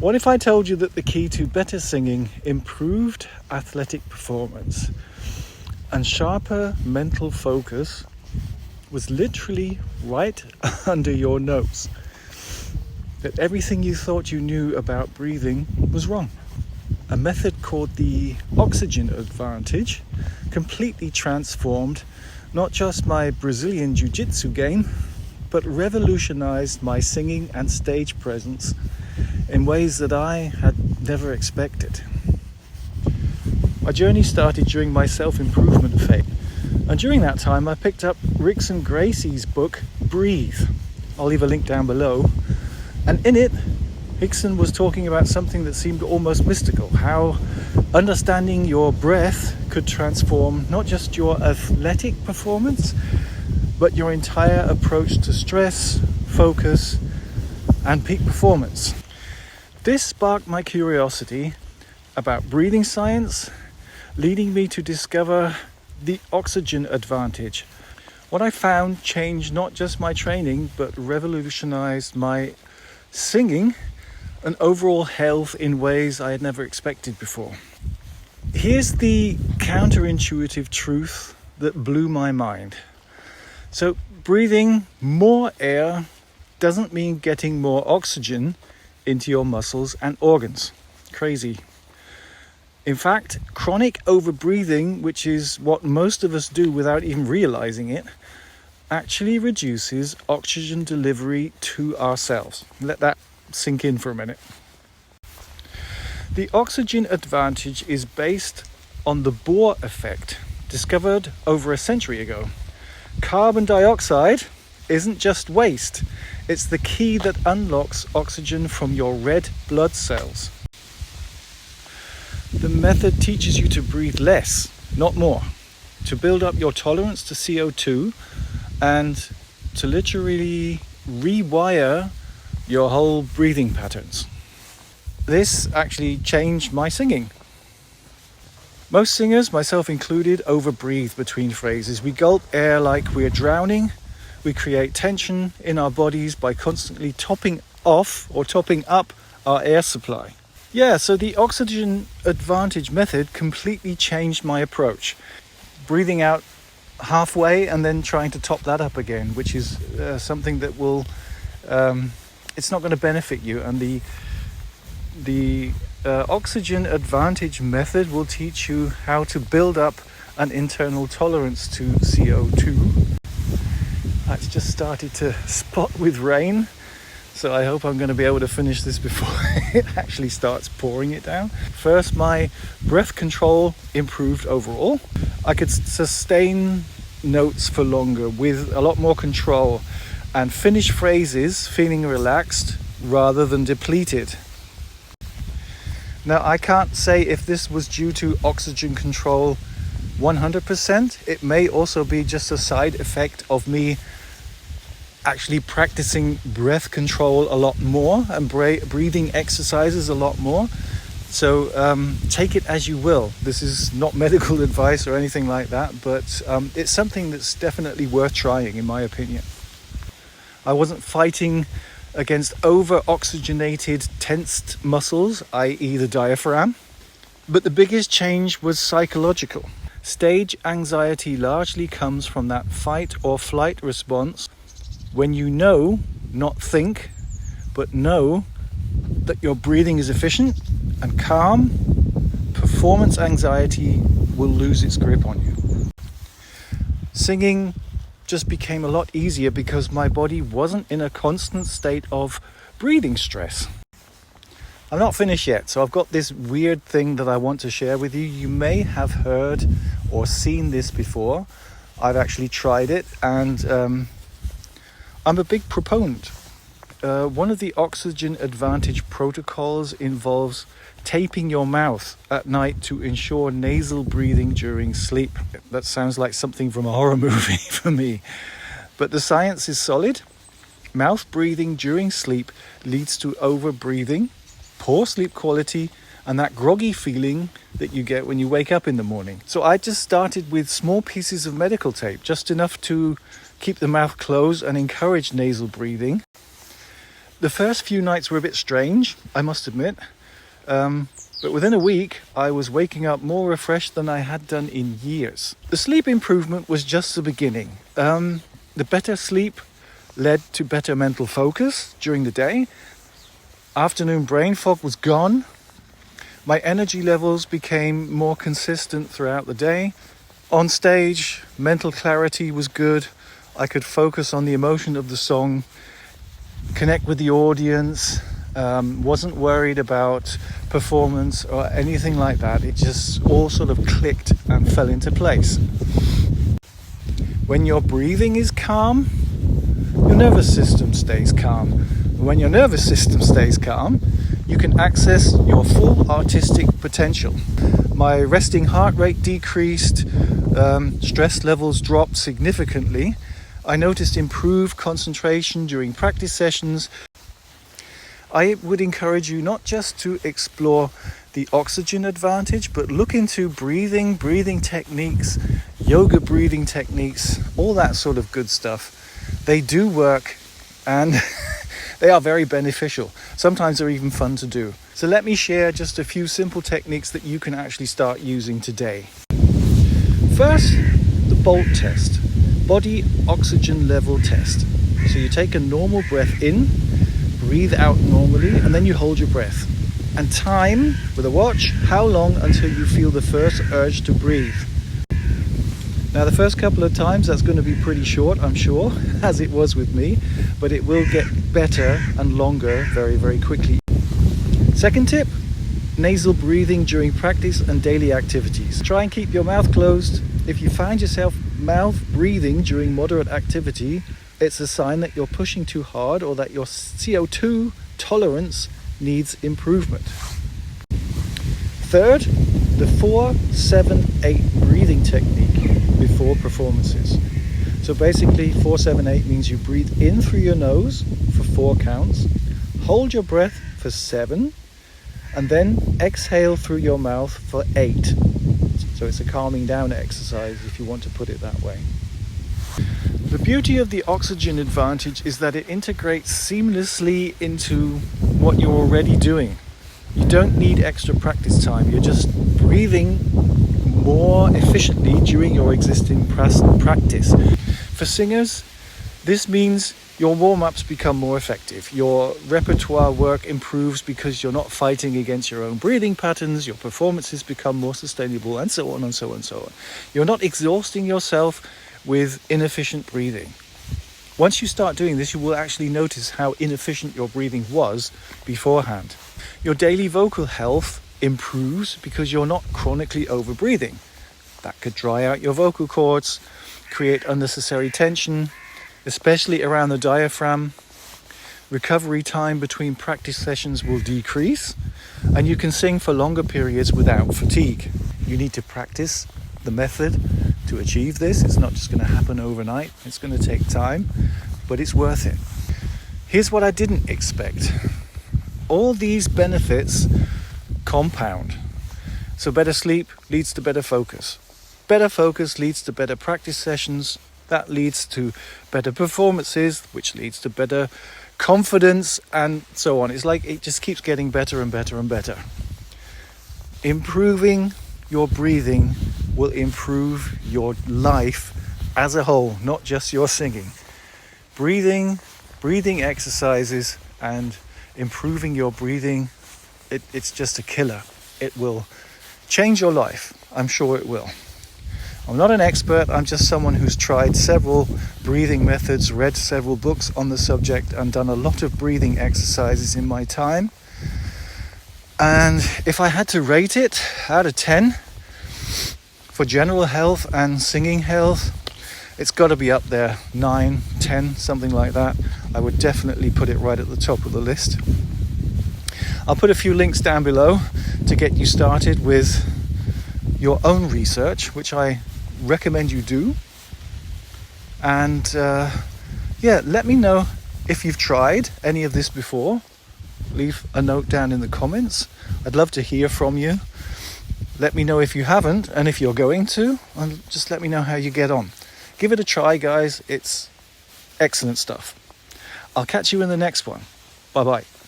What if I told you that the key to better singing, improved athletic performance, and sharper mental focus was literally right under your nose? That everything you thought you knew about breathing was wrong. A method called the oxygen advantage completely transformed not just my Brazilian jiu-jitsu game, but revolutionized my singing and stage presence in ways that I had never expected. My journey started during my self-improvement phase, and during that time I picked up Rickson Gracie's book, Breathe. I'll leave a link down below. And in it, Rickson was talking about something that seemed almost mystical, how understanding your breath could transform not just your athletic performance, but your entire approach to stress, focus, and peak performance. This sparked my curiosity about breathing science, leading me to discover the oxygen advantage. What I found changed not just my training, but revolutionized my singing and overall health in ways I had never expected before. Here's the counterintuitive truth that blew my mind. So breathing more air doesn't mean getting more oxygen into your muscles and organs. Crazy. In fact, chronic overbreathing, which is what most of us do without even realizing it, actually reduces oxygen delivery to ourselves. Let that sink in for a minute. The oxygen advantage is based on the Bohr effect, discovered over a century ago. Carbon dioxide isn't just waste, it's the key that unlocks oxygen from your red blood cells. The method teaches you to breathe less, not more, to build up your tolerance to CO2 and to literally rewire your whole breathing patterns. This actually changed my singing. Most singers, myself included, overbreathe between phrases. We gulp air like we're drowning. We create tension in our bodies by constantly topping off or topping up our air supply. Yeah, so the oxygen advantage method completely changed my approach. Breathing out halfway and then trying to top that up again, which is something that will, it's not going to benefit you. And the oxygen advantage method will teach you how to build up an internal tolerance to CO2. It's just started to spot with rain, so I hope I'm going to be able to finish this before it actually starts pouring it down. First, my breath control improved overall. I could sustain notes for longer with a lot more control and finish phrases feeling relaxed rather than depleted. Now, I can't say if this was due to oxygen control 100%. It may also be just a side effect of me actually practicing breath control a lot more and breathing exercises a lot more. So take it as you will. This is not medical advice or anything like that, but it's something that's definitely worth trying, in my opinion. I wasn't fighting against over-oxygenated, tensed muscles, i.e. the diaphragm. But the biggest change was psychological. Stage anxiety largely comes from that fight or flight response when you know, not think, but know that your breathing is efficient and calm. Performance anxiety will lose its grip on you. Singing just became a lot easier because my body wasn't in a constant state of breathing stress. I'm not finished yet, so I've got this weird thing that I want to share with you. You may have heard or seen this before. I've actually tried it, and I'm a big proponent. One of the oxygen advantage protocols involves taping your mouth at night to ensure nasal breathing during sleep. That sounds like something from a horror movie for me. But the science is solid. Mouth breathing during sleep leads to over-breathing, poor sleep quality, and that groggy feeling that you get when you wake up in the morning. So I just started with small pieces of medical tape, just enough to keep the mouth closed and encourage nasal breathing. The first few nights were a bit strange, I must admit. But within a week, I was waking up more refreshed than I had done in years. The sleep improvement was just the beginning. The better sleep led to better mental focus during the day. Afternoon brain fog was gone. My energy levels became more consistent throughout the day. On stage, mental clarity was good. I could focus on the emotion of the song, connect with the audience, wasn't worried about performance or anything like that. It just all sort of clicked and fell into place. When your breathing is calm, your nervous system stays calm. When your nervous system stays calm, you can access your full artistic potential. My resting heart rate decreased, stress levels dropped significantly. I noticed improved concentration during practice sessions. I would encourage you not just to explore the oxygen advantage, but look into breathing techniques, yoga breathing techniques, all that sort of good stuff. They do work and they are very beneficial. Sometimes they're even fun to do. So let me share just a few simple techniques that you can actually start using today. First, the BOLT test, body oxygen level test. So you take a normal breath in, breathe out normally, and then you hold your breath. And time with a watch how long until you feel the first urge to breathe. Now the first couple of times that's going to be pretty short, I'm sure, as it was with me, but it will get better and longer very, very quickly. Second tip, nasal breathing during practice and daily activities. Try and keep your mouth closed. If you find yourself mouth breathing during moderate activity, it's a sign that you're pushing too hard or that your CO2 tolerance needs improvement. Third, the 4-7-8 breathing technique before performances. So basically 4-7-8 means you breathe in through your nose for 4 counts, hold your breath for 7, and then exhale through your mouth for 8. So it's a calming down exercise if you want to put it that way. The beauty of the oxygen advantage is that it integrates seamlessly into what you're already doing. You don't need extra practice time. You're just breathing more efficiently during your existing practice. For singers, this means your warm-ups become more effective. Your repertoire work improves because you're not fighting against your own breathing patterns. Your performances become more sustainable, and so on and so on and so on. You're not exhausting yourself with inefficient breathing. Once you start doing this, you will actually notice how inefficient your breathing was beforehand. Your daily vocal health improves because you're not chronically over-breathing. That could dry out your vocal cords, create unnecessary tension, especially around the diaphragm. Recovery time between practice sessions will decrease, and you can sing for longer periods without fatigue. You need to practice the method to achieve this. It's not just going to happen overnight. It's going to take time, but it's worth it. Here's what I didn't expect. All these benefits compound. So better sleep leads to better focus. Better focus leads to better practice sessions. That leads to better performances, which leads to better confidence, and so on. It's like it just keeps getting better and better and better. Improving your breathing will improve your life as a whole, not just your singing. Breathing exercises and improving your breathing, it's just a killer. It will change your life. I'm sure it will. I'm not an expert. I'm just someone who's tried several breathing methods, read several books on the subject, and done a lot of breathing exercises in my time. And if I had to rate it out of 10 for general health and singing health, it's got to be up there, 9, 10, something like that. I would definitely put it right at the top of the list. I'll put a few links down below to get you started with your own research, which I recommend you do. And let me know if you've tried any of this before. Leave a note down in the comments. I'd love to hear from you. Let me know if you haven't, and if you're going to, and just let me know how you get on. Give it a try, guys. It's excellent stuff. I'll catch you in the next one. Bye bye.